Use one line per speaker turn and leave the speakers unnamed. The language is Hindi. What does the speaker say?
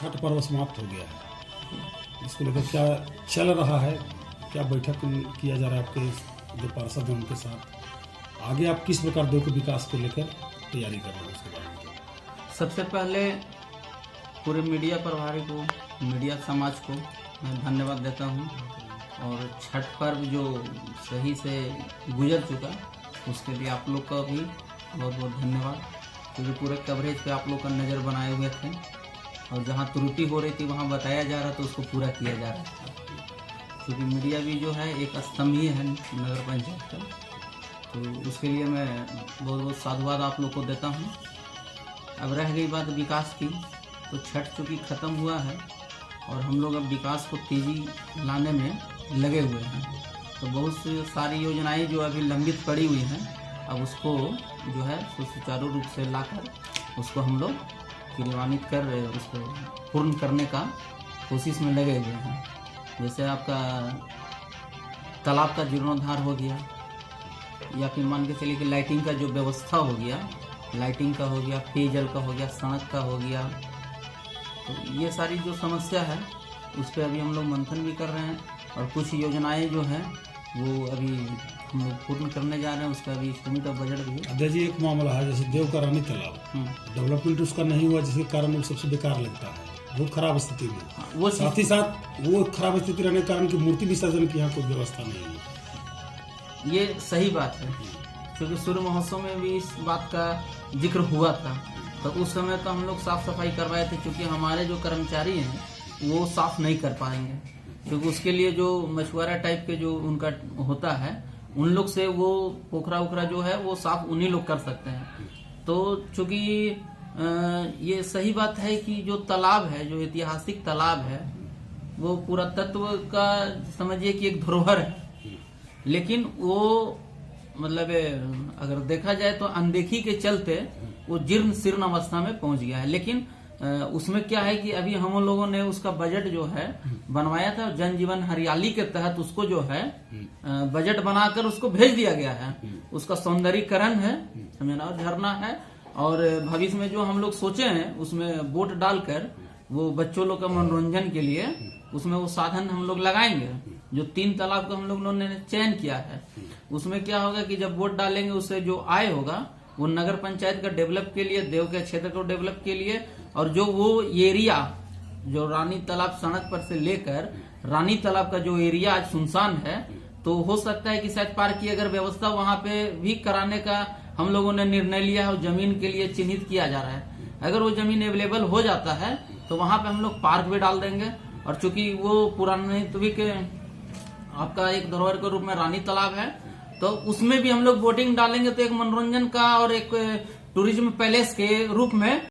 छठ पर्व समाप्त हो गया है, इसको लेकर क्या चल रहा है, क्या बैठक किया जा रहा है आपके जो पार्षद हैं उनके साथ, आगे आप किस प्रकार देव के विकास को लेकर तैयारी कर रहे हैं उसके बारे में?
सबसे पहले पूरे मीडिया प्रभारी को, मीडिया समाज को मैं धन्यवाद देता हूं, और छठ पर्व जो सही से गुजर चुका उसके लिए आप लोग का भी बहुत बहुत धन्यवाद, क्योंकि पूरे कवरेज पे आप लोग का नज़र बनाए हुए थे, और जहां त्रुटि हो रही थी वहां बताया जा रहा था, उसको पूरा किया जा रहा था। क्योंकि मीडिया भी जो है एक स्तंभ ही है नगर पंचायत का, तो उसके लिए मैं बहुत बहुत साधुवाद आप लोग को देता हूं। अब रह गई बात विकास की, तो छठ चूँकि ख़त्म हुआ है और हम लोग अब विकास को तेज़ी लाने में लगे हुए हैं, तो बहुत सी सारी योजनाएं जो अभी लंबित पड़ी हुई हैं अब उसको जो है सुचारू रूप से लाकर उसको हम लोग क्रियान्वित कर रहे हैं, उसको पूर्ण करने का कोशिश में लगे हुए हैं। जैसे आपका तालाब का जीर्णोद्धार हो गया, या फिर मान के चलिए कि लाइटिंग का जो व्यवस्था हो गया, लाइटिंग का हो गया, पेयजल का हो गया, सड़क का हो गया, तो ये सारी जो समस्या है उस पर अभी हम लोग मंथन भी कर रहे हैं, और कुछ योजनाएं जो हैं वो अभी हम लोग पूर्ण करने जा रहे हैं, उसका अभी सीमित बजट भी है।
अध्यक्ष जी, एक मामला है जैसे देव का रानी तालाब, डेवलपमेंट उसका नहीं हुआ, जिसके कारण वो सबसे बेकार लगता है, बहुत खराब स्थिति में।
वो
साथ ही साथ वो खराब स्थिति रहने के कारण की मूर्ति विसर्जन की यहाँ कोई व्यवस्था नहीं है।
ये सही बात है, क्योंकि सूर्य महोत्सव में भी इस बात का जिक्र हुआ था, तो उस समय तो हम लोग साफ सफाई करवाए थे, क्योंकि हमारे जो कर्मचारी हैं वो साफ नहीं कर पाएंगे, क्योंकि उसके लिए जो मछुआरा टाइप के जो उनका होता है उन लोग से वो पोखरा उखरा जो है वो साफ उन्हीं लोग कर सकते हैं। तो चूंकि ये सही बात है कि जो तालाब है, जो ऐतिहासिक तालाब है, वो पुरातत्व का समझिए कि एक धरोहर है, लेकिन वो मतलब अगर देखा जाए तो अनदेखी के चलते वो जीर्ण शीर्ण अवस्था में पहुंच गया है। लेकिन उसमें क्या है कि अभी हम लोगों ने उसका बजट जो है बनवाया था, जन जीवन हरियाली के तहत उसको जो है बजट बनाकर उसको भेज दिया गया है। उसका सौंदर्यीकरण है, और झरना है, और भविष्य में जो हम लोग सोचे हैं उसमें बोट डालकर वो बच्चों लोग का मनोरंजन के लिए उसमें वो साधन हम लोग लगाएंगे। जो 3 तालाब का हम लोग ने चयन किया है, उसमें क्या होगा कि जब बोट डालेंगे उससे जो आय होगा वो नगर पंचायत का डेवलप के लिए, देव के क्षेत्र को डेवलप के लिए, और जो वो एरिया जो रानी तालाब सड़क पर से लेकर रानी तालाब का जो एरिया आज सुनसान है, तो हो सकता है कि शायद पार्क की अगर व्यवस्था वहां पे भी कराने का हम लोगों ने निर्णय लिया है, और जमीन के लिए चिन्हित किया जा रहा है। अगर वो जमीन अवेलेबल हो जाता है तो वहां पे हम लोग पार्क भी डाल देंगे, और चूंकि वो पुरातत्विक आपका एक धरोहर के रूप में रानी तालाब है, तो उसमें भी हम लोग बोटिंग डालेंगे, तो एक मनोरंजन का और एक टूरिज्म पैलेस के रूप में